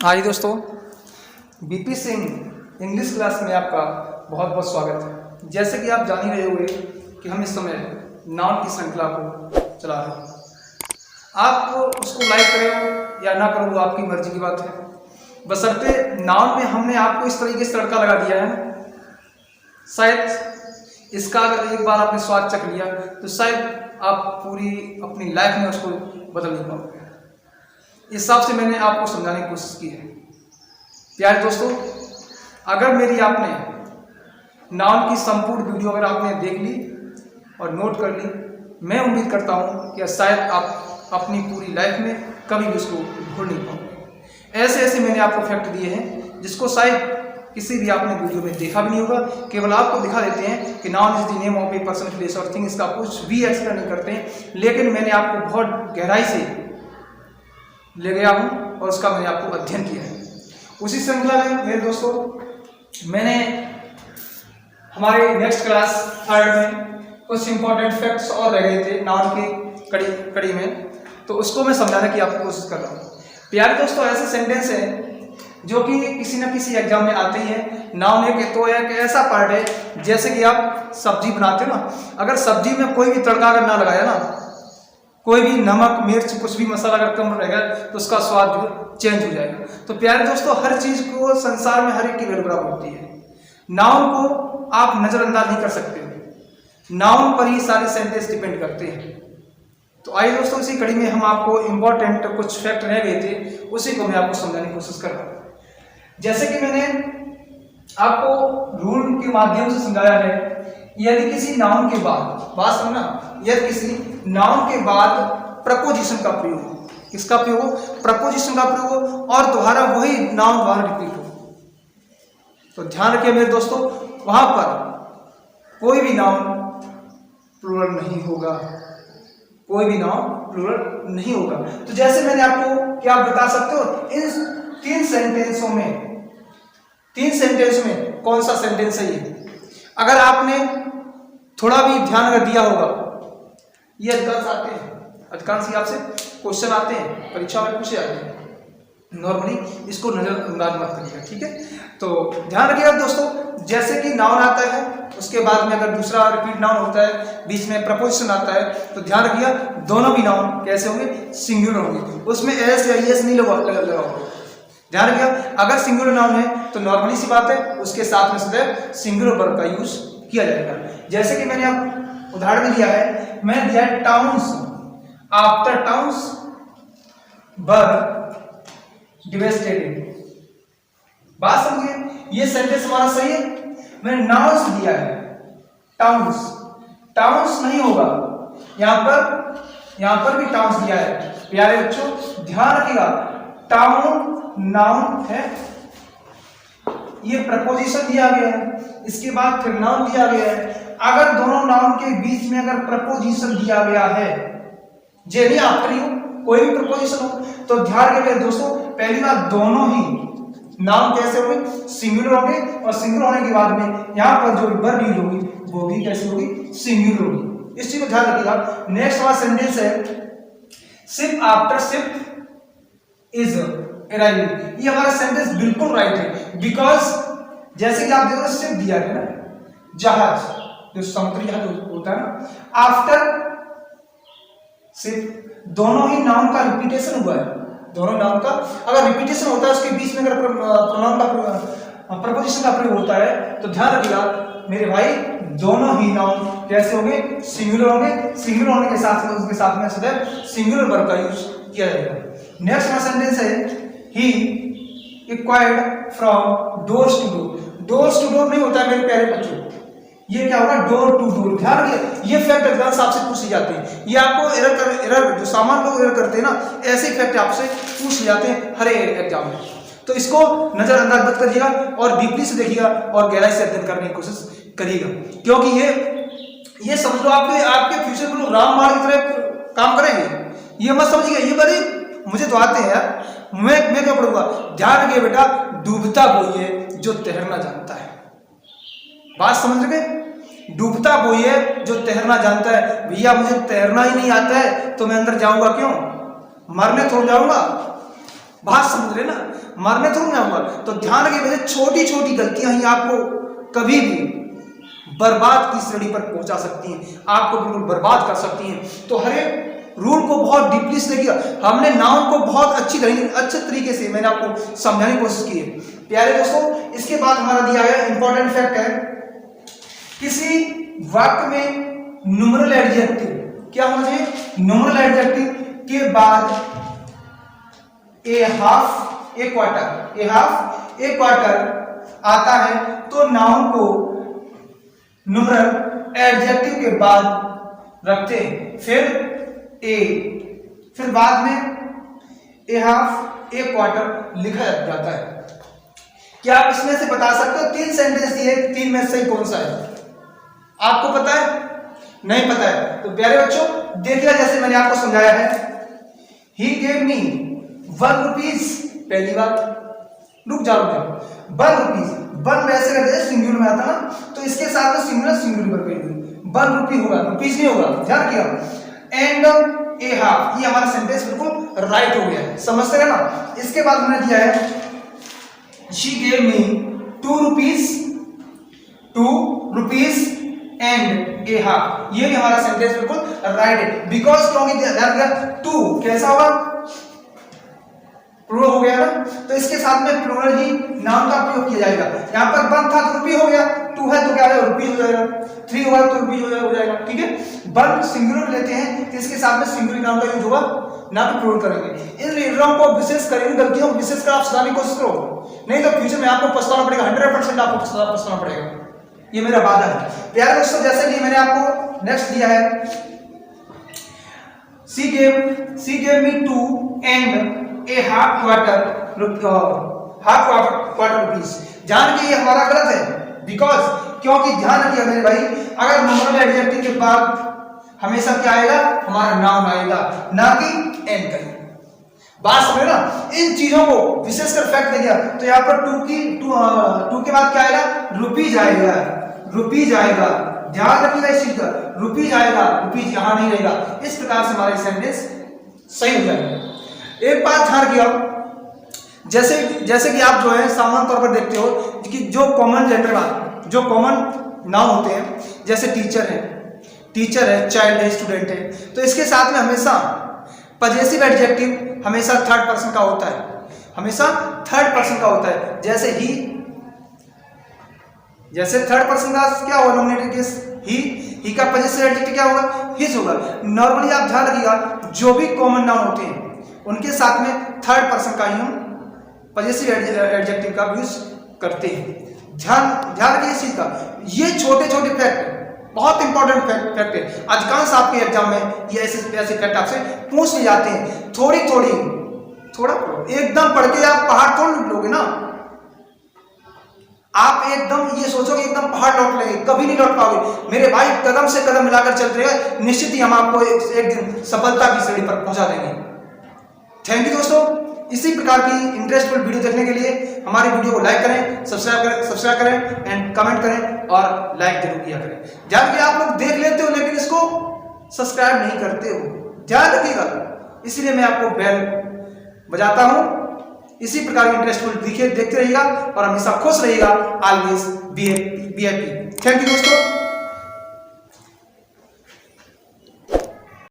हाय दोस्तों, BP Singh English class में आपका बहुत बहुत स्वागत है। जैसे कि आप जान ही रहे होंगे कि हम इस समय नाउन की श्रृंखला को चला रहे हैं। आप उसको लाइक करें या ना करो वो आपकी मर्जी की बात है। बशर्ते नाउन में हमने आपको इस तरीके से तड़का लगा दिया है, शायद इसका अगर एक बार आपने स्वाद चख लिया तो शायद आप पूरी अपनी लाइफ में उसको बदल नहीं पाओगे। इस हिसाब से मैंने आपको समझाने की कोशिश की है। प्यारे दोस्तों, अगर मेरी आपने नाउन की संपूर्ण वीडियो अगर आपने देख ली और नोट कर ली, मैं उम्मीद करता हूँ कि शायद आप अपनी पूरी लाइफ में कभी भी उसको भूल नहीं पाओगे। ऐसे ऐसे मैंने आपको फैक्ट दिए हैं जिसको शायद किसी भी आपने वीडियो में देखा भी नहीं होगा। केवल आपको दिखा देते हैं कि noun is the name of a person, place और थिंग। इसका कुछ भी एक्सप्लेन नहीं करते हैं, लेकिन मैंने आपको बहुत गहराई से ले गया हूँ और उसका मैंने आपको अध्ययन किया है। उसी श्रृंखला में मेरे दोस्तों मैंने हमारे नेक्स्ट क्लास थर्ड में कुछ इंपॉर्टेंट फैक्ट्स और रह गए थे नाउन की कड़ी में, तो उसको मैं समझाने की आपको कोशिश कर रहा हूँ। प्यारे दोस्तों, ऐसे सेंटेंस हैं जो कि किसी न किसी एग्जाम में आते ही है। नाउन एक ऐसा पार्ट है, जैसे कि आप सब्जी बनाते हो ना, अगर सब्जी में कोई भी तड़का अगर ना लगाया ना, कोई भी नमक मिर्च कुछ भी मसाला अगर कम रहेगा तो उसका स्वाद जो चेंज हो जाएगा। तो प्यारे दोस्तों, हर चीज को संसार में हर एक की वैल्यू बराबर होती है। नाउन को आप नजरअंदाज नहीं कर सकते, नाउन पर ही सारे सेंटेंस डिपेंड करते हैं। तो आइए दोस्तों, इसी कड़ी में हम आपको इंपॉर्टेंट कुछ फैक्ट रह गए थे, उसी को मैं आपको समझाने की कोशिश कर रहा हूँ। जैसे कि मैंने आपको रूल के माध्यम से समझाया है, यदि किसी नाउन के बाद, बात समझना, यदि किसी नाउन के बाद प्रपोजिशन का प्रयोग हो, किसका प्रयोग हो, प्रपोजिशन का प्रयोग हो, और दोबारा वही नाउन दोबारा रिपीट हो, तो ध्यान रखिए मेरे दोस्तों, वहां पर कोई भी नाउन प्लूरल नहीं होगा, कोई भी नाउन प्लूरल नहीं होगा। तो जैसे मैंने आपको क्या बता सकते हो, इन तीन सेंटेंस में कौन सा सेंटेंस है ये, अगर आपने थोड़ा भी ध्यान अगर दिया होगा, ये अधिकांश आते हैं, अधिकांश ही आपसे क्वेश्चन आते हैं, परीक्षा में पूछे जाते हैं। नॉर्मली इसको नजरअंदाज मत करिएगा, ठीक है। तो ध्यान रखिएगा दोस्तों, जैसे कि नाउन आता है, उसके बाद में अगर दूसरा रिपीट नाउन होता है, बीच में प्रपोजिशन आता है, तो ध्यान रखिएगा दोनों भी नाउन कैसे होंगे, सिंगुलर होंगे, उसमें एस या एस नहीं लगा होगा। ध्यान रखिएगा, अगर सिंगुलर नाउन है तो नॉर्मली सी बात है, उसके साथ में सदैव सिंगुलर वर्ब का यूज किया जाएगा। जैसे कि मैंने आप उदाहरण में दिया है, मैंने दिया है टाउन्स, आफ्टर टाउन्स वर डिवेस्टेडेड। बात समझिए, ये सेंटेंस हमारा सही है। मैंने नाउन्स दिया है, टाउन्स, टाउन्स नहीं होगा, यहां पर भी टाउन्स दिया है। प्यारे बच्चों ध्यान रखिएगा, टाउन नाउन है, ये प्रपोजिशन दिया गया है, इसके बाद फिर नाउन दिया गया है। अगर दोनों नाउन के बीच में अगर प्रपोजिशन दिया गया है, जे नहीं आखिरी हो, कोई भी प्रपोजिशन हो, तो ध्यान रखिए दोस्तों, पहली बात दोनों ही नाउन कैसे होंगे, सिंगुलर होंगे, और सिंगुलर होने के बाद में यहाँ पर जो वर्ब यूज होगी वो भी कैसे होगी, सिंगुलर होगी। इस चीज को ध्यान रखिएगा। नेक्स्ट वाला सेंटेंस है, ship after ship is arriving. ये हमारा सेंटेंस बिल्कुल राइट है, बिकॉज जैसे कि आप देखो शिप दिया है ना, जहाज, जो समुद्री जहाज होता है ना, आफ्टर शिप, दोनों ही नाउन का रिपीटेशन हुआ है, दोनों नाउन का अगर रिपीटेशन होता है, उसके बीच में अगर प्रोनाउन का प्रपोजिशन का प्रयोग होता है, तो ध्यान रखिएगा मेरे भाई, दोनों ही नाउन कैसे होंगे, सिंगुलर होंगे। सिंगुलर होने के साथ में उसके साथ में सदैव सिंगुलर वर्ब का यूज किया जाएगा। नेक्स्ट वाला सेंटेंस है, he acquired from doors to door। doors to door नहीं होता है मेरे प्यारे बच्चों, ये क्या होगा, डोर टू डोर। ध्यान रखिए, ये फैक्ट एग्जाम्स आपसे पूछे जाते हैं, ये आपको एरर जो सामान्य लोग एरर करते हैं ना, ऐसे फैक्ट आपसे पूछ जाते हैं हर एग्जाम में। तो इसको नजरअंदाज मत करिएगा और डीपली से देखिएगा और गहराई से अध्ययन करने की कोशिश करिएगा, क्योंकि ये समझ लो आपके फ्यूचर में लोग रामबाण की तरह काम करेंगे। ये मत समझिएगा, ये बड़ी मुझे तो आते हैं यार, मैं क्या पढ़ूंगा। ध्यान रखिए बेटा, डूबता कोई है जो तैरना जानता है। बात समझ गए, डूबता कोई है जो तैरना जानता है। भैया मुझे तैरना ही नहीं आता है तो मैं अंदर जाऊंगा क्यों, मरने थोड़ा जाऊंगा। बात समझ रहे ना, मरने थोड़ी ना होगा। तो ध्यान रखिए, वैसे छोटी छोटी गलतियां ही आपको कभी भी बर्बाद की श्रेणी पर पहुंचा सकती हैं, आपको बिल्कुल बर्बाद कर सकती हैं। तो हर एक रूल को बहुत डीपली से देखिए, हमने नाउन को बहुत अच्छे तरीके से मैंने आपको समझाने की कोशिश की है प्यारे दोस्तों। इसके बाद हमारा दिया है इंपॉर्टेंट फैक्ट है, किसी वाक्य में न्यूमरल एडजेक्टिव क्या होना चाहिए, न्यूमरल एडजेक्टिव के बाद a half a quarter, a half a quarter आता है तो नाउन को न्यूमरल एडजेक्टिव के बाद रखते हैं, फिर बाद में ए हाफ ए क्वार्टर लिखा जाता है। क्या आप इसमें से बता सकते हो, 3 सेंटेंस दिए, 3 में से कौन सा है? आपको पता है? नहीं पता है तो प्यारे बच्चों देखिए, जैसे मैंने आपको समझाया है, ही गेव मी 1 रुपीज, पहली बात, रुक जाओ 1 रुपीज, 1 वैसे करते हैं सिंगुलर में आता ना, तो इसके साथ में सिंगुलर पर 1 रुपी होगा, रुपीज नहीं होगा, ध्यान किया। एंड ए हाफ, ये हमारा सेंटेंस बिल्कुल राइट हो गया है, समझते हैं ना। इसके बाद हमने दिया है she gave me 2 rupees and A half, ये भी हमारा सेंटेंस बिल्कुल राइट है, बिकॉज क्योंकि ध्यान दिया 2 कैसा होगा, प्लूरल हो गया ना, तो इसके साथ में प्लूरल ही नाउन का प्रयोग किया जाएगा। यहाँ पर 1 था तो रुपी हो गया, 2 है तो क्या है, रुपीज हो जाएगा, 3 होगा तो रुपीज हो जाएगा, ठीक है। 1 सिंगुलर लेते हैं तो इसके साथ में सिंगुलर नाउन का यूज होगा, ना कि प्लूरल करेंगे। इन रीडरों को विशेष करेंगे, गलतियों को विशेष कर आप सुधारने की कोशिश करो, नहीं तो फ्यूचर में आपको पछताना पड़ेगा, 100% आपको पछताना पड़ेगा, ये मेरा वादा है प्यारे दोस्तों। जैसे कि मैंने आपको नेक्स्ट दिया है, she gave me 2 and A half quarter rupees, जान के ये हमारा गलत है, बिकॉज क्योंकि ध्यान रखिए मेरे भाई, अगर न्यूमरल एडजेक्टिव के बाद हमेशा क्या आएगा, हमारा नाउन आएगा, ना कि एंड करेंगे। बात समझ ना, इन चीजों को विशेषकर फैक्ट दे दिया तो यहाँ पर 2 के बाद क्या आएगा, रुपीज आएगा, रुपीज आएगा, ध्यान रखिएगा इस चीज का, रुपीज आएगा, रुपीज यहां नहीं रहेगा। इस प्रकार से हमारा सेंटेंस सही हो जाएगा। एक बात ध्यान किया, जैसे कि आप जो है सामान्य तौर पर देखते हो कि जो कॉमन जेंडर जो कॉमन नाउन होते हैं, जैसे टीचर है, चाइल्ड है, स्टूडेंट है, तो इसके साथ में हमेशा पजेसिव एडजेक्टिव हमेशा 3rd पर्सन का होता है, हमेशा 3rd पर्सन का होता है। जैसे 3rd पर्सन का क्या होगा, नॉमिनेटेड केस ही का पजेसिव एडजेक्टिव क्या होगा, हिज होगा। नॉर्मली आप ध्यान रखिएगा, जो भी कॉमन नाउन होते हैं उनके साथ में 3rd पर्सन का ही हम पजेसिव एडजेक्टिव का यूज करते हैं। ध्यान रखिए इस चीज का, ये छोटे छोटे फैक्ट बहुत इंपॉर्टेंट फैक्ट है, अधिकांश आपके एग्जाम में ये ऐसे फैक्ट आपसे पूछ ले जाते हैं। थोड़ा एकदम पढ़ के आप पहाड़ तोड़ लोगे ना, आप एकदम ये सोचोगे एकदम पहाड़ लौट लेंगे, कभी नहीं लौट पाओगे मेरे भाई। कदम से कदम मिलाकर चलते रहे, निश्चित ही हम आपको एक दिन सफलता की सीढ़ी पर पहुंचा देंगे। थैंक यू दोस्तों, इसी प्रकार की इंटरेस्टफुल वीडियो देखने के लिए हमारी वीडियो को लाइक करें, सब्सक्राइब करें एंड कमेंट करें और लाइक जरूर किया करें। ध्यान रखिए, आप लोग देख लेते हो लेकिन इसको सब्सक्राइब नहीं करते हो, ध्यान रखिएगा, इसलिए मैं आपको बेल बजाता हूं। इसी प्रकार की इंटरेस्टफुल देखते रहिएगा और हमेशा खुश रहिएगा। Always be happy. Thank you दोस्तों।